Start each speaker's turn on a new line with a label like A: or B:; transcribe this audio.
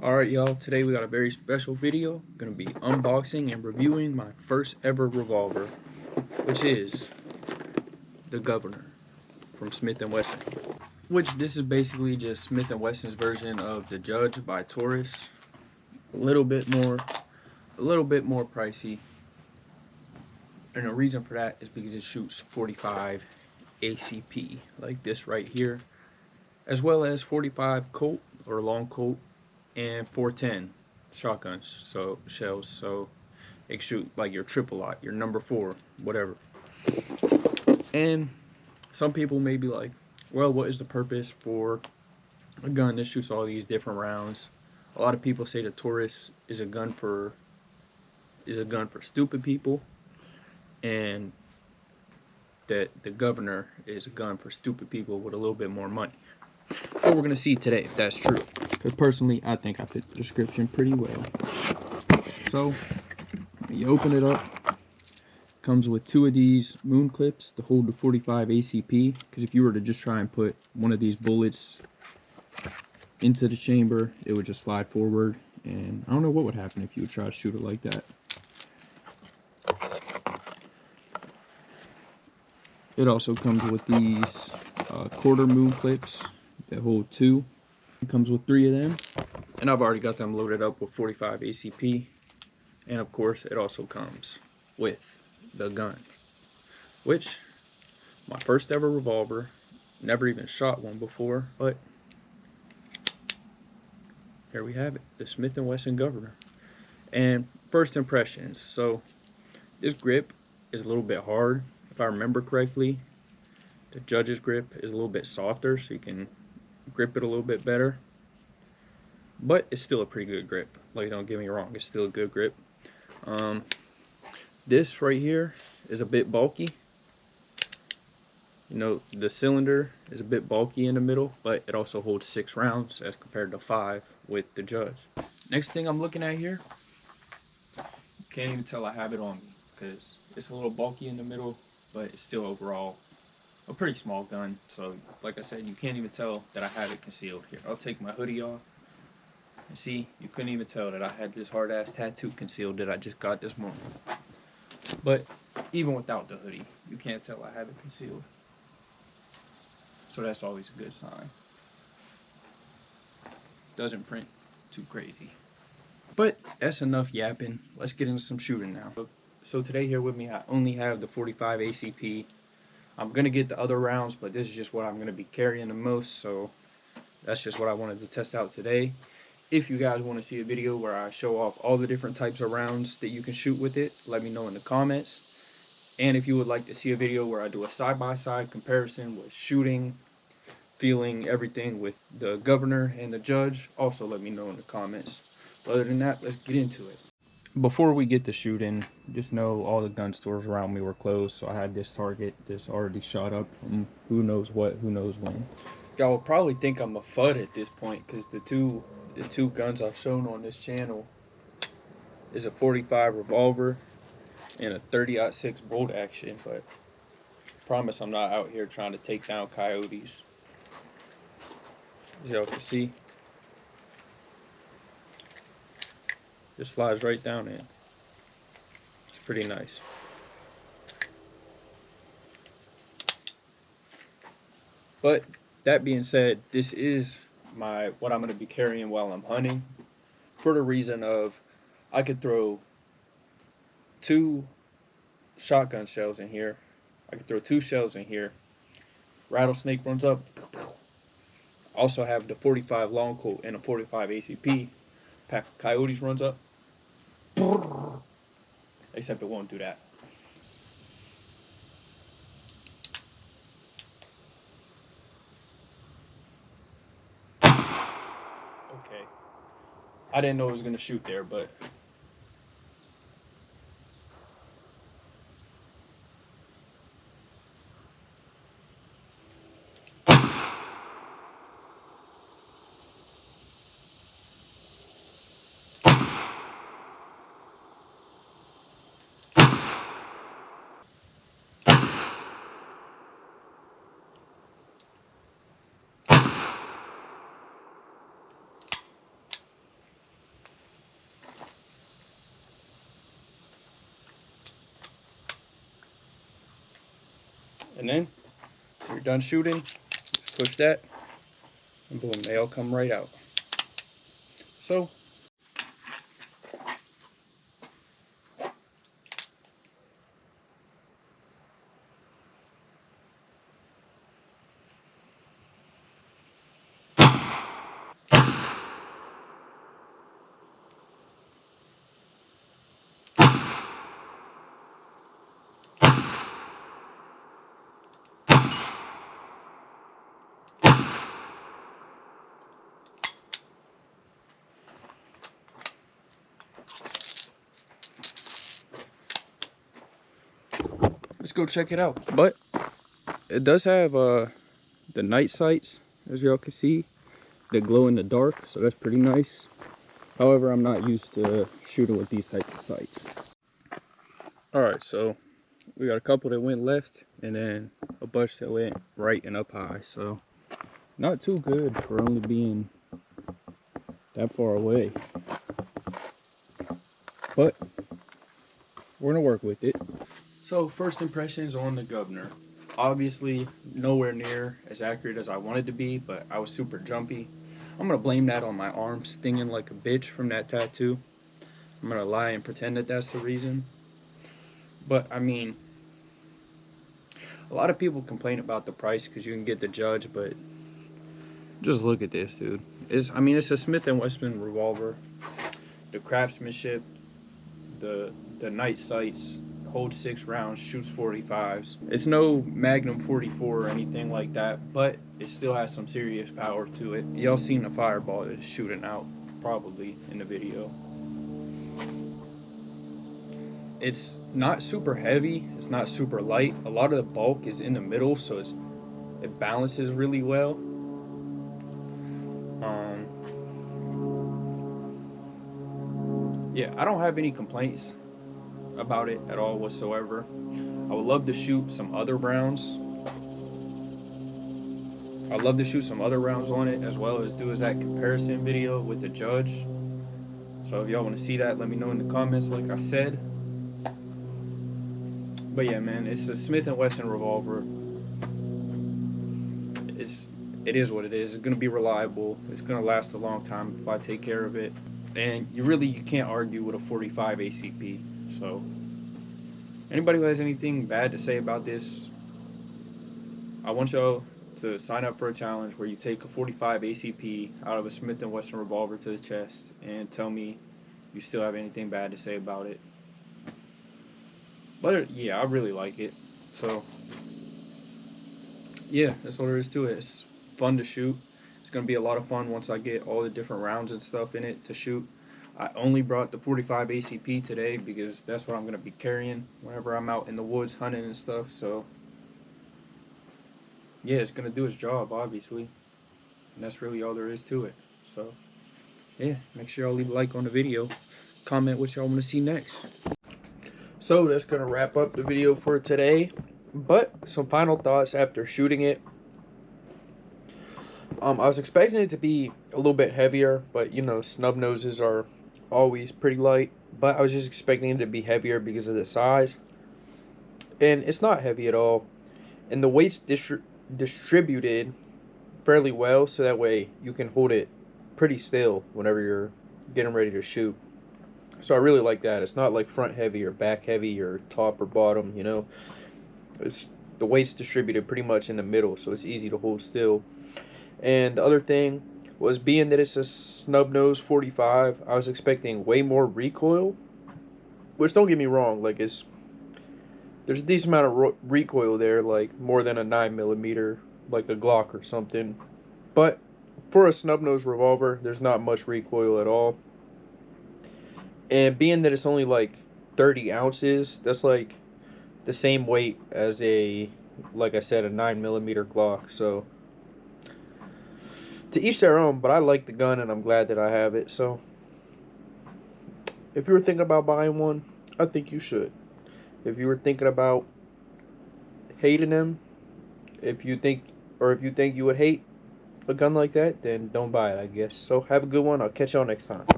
A: Alright y'all, today we got a very special video. Gonna be unboxing and reviewing my first ever revolver, which is the Governor from Smith & Wesson. Which this is basically just Smith & Wesson's version of the Judge by Taurus. A little bit more pricey. And the reason for that is because it shoots 45 ACP, like this right here, as well as 45 Colt or long Colt and 410 shotguns, so shells, so it can shoot like your triple lot, your number 4, whatever. And some people may be like, well, what is the purpose for a gun that shoots all these different rounds? A lot of people say the Taurus is a gun for stupid people, and that the Governor is a gun for stupid people with a little bit more money. But we're gonna see today if that's true, because personally I think I fit the description pretty well. So you open it up, comes with 2 of these moon clips to hold the 45 ACP, because if you were to just try and put one of these bullets into the chamber, it would just slide forward, and I don't know what would happen if you would try to shoot it like that. It also comes with these quarter moon clips that hold 2. It comes with 3 of them, and I've already got them loaded up with 45 ACP. And of course, it also comes with the gun, which my first ever revolver. Never even shot one before, but here we have it, the Smith & Wesson Governor. And first impressions, so this grip is a little bit hard. If I remember correctly, the Judge's grip is a little bit softer, so you can grip it a little bit better. But it's still a pretty good grip. Like, don't get me wrong, it's still a good grip. This right here is a bit bulky. You know, the cylinder is a bit bulky in the middle, but it also holds 6 rounds as compared to 5 with the Judge. Next thing I'm looking at here, you can't even tell I have it on me because it's a little bulky in the middle, but it's still overall a pretty small gun. So like I said, you can't even tell that I have it concealed. Here, I'll take my hoodie off and see, you couldn't even tell that I had this hard ass tattoo concealed that I just got this morning. But even without the hoodie, you can't tell I have it concealed. So that's always a good sign. Doesn't print too crazy. But that's enough yapping. Let's get into some shooting now. So today here with me, I only have the 45 ACP. I'm gonna get the other rounds, but this is just what I'm gonna be carrying the most, so that's just what I wanted to test out today. If you guys want to see a video where I show off all the different types of rounds that you can shoot with it, let me know in the comments. And if you would like to see a video where I do a side-by-side comparison with shooting, feeling, everything with the Governor and the Judge, also let me know in the comments. But other than that, let's get into it. Before we get to shooting, just know all the gun stores around me were closed, so I had this target that's already shot up from who knows what, who knows when. Y'all will probably think I'm a FUD at this point, because the two guns I've shown on this channel is a 45 revolver and a 30-06 bolt action, but I promise I'm not out here trying to take down coyotes. As y'all can see, just slides right down in. It's pretty nice. But that being said, this is what I'm going to be carrying while I'm hunting, for the reason of I could throw 2 shotgun shells in here. I could throw 2 shells in here. Rattlesnake runs up. Also have the 45 long Colt and a 45 ACP. Pack of coyotes runs up. Except it won't do that. Okay. I didn't know it was going to shoot there, but And then when you're done shooting, just push that, and boom, they all come right out. So let's go check it out. But it does have the night sights, as y'all can see. They glow in the dark, so that's pretty nice. However, I'm not used to shooting with these types of sights. Alright, so we got a couple that went left and then a bunch that went right and up high. So not too good for only being that far away. But we're gonna work with it. So first impressions on the governor. Obviously nowhere near as accurate as I wanted to be, but I was super jumpy. I'm gonna blame that on my arm stinging like a bitch from that tattoo. I'm gonna lie and pretend that that's the reason. But I mean, a lot of people complain about the price because you can get the Judge, but just look at this, dude. I mean, it's a Smith & Wesson revolver. The craftsmanship, the night sights, holds 6 rounds, shoots 45s. It's no Magnum 44 or anything like that, but it still has some serious power to it. Y'all seen the fireball that's shooting out probably in the video. It's not super heavy, it's not super light. A lot of the bulk is in the middle, so it balances really well. Yeah, I don't have any complaints about it at all whatsoever. I would love to shoot some other rounds. I'd love to shoot some other rounds on it, as well as do that comparison video with the Judge. So if y'all want to see that, let me know in the comments, like I said. But yeah, man, it's a Smith & Wesson revolver. It is what it is. It's gonna be reliable. It's gonna last a long time if I take care of it. And you can't argue with a 45 ACP. So anybody who has anything bad to say about this, I want y'all to sign up for a challenge where you take a 45 ACP out of a Smith & Wesson revolver to the chest and tell me you still have anything bad to say about it. But yeah, I really like it. So yeah, that's all there is to it. It's fun to shoot. It's going to be a lot of fun once I get all the different rounds and stuff in it to shoot. I only brought the 45 ACP today because that's what I'm going to be carrying whenever I'm out in the woods hunting and stuff. So yeah, it's going to do its job, obviously. And that's really all there is to it. So yeah, make sure y'all leave a like on the video. Comment what y'all want to see next. So that's going to wrap up the video for today. But some final thoughts after shooting it. I was expecting it to be a little bit heavier, but you know, snub noses are always pretty light. But I was just expecting it to be heavier because of the size. And it's not heavy at all. And the weight's distributed fairly well, so that way you can hold it pretty still whenever you're getting ready to shoot. So I really like that. It's not like front heavy or back heavy or top or bottom, you know. The weight's distributed pretty much in the middle, so it's easy to hold still. And the other thing was, being that it's a snub nose 45, I was expecting way more recoil. Which, don't get me wrong, like there's a decent amount of recoil there, like more than a 9mm, like a Glock or something. But for a snub nose revolver, there's not much recoil at all. And being that it's only like 30 ounces, that's like the same weight as like I said, a 9mm Glock. So to each their own, but I like the gun and I'm glad that I have it. So if you were thinking about buying one, I think you should. If you were thinking about hating them, if you think you would hate a gun like that, then don't buy it, I guess. So have a good one. I'll catch y'all next time.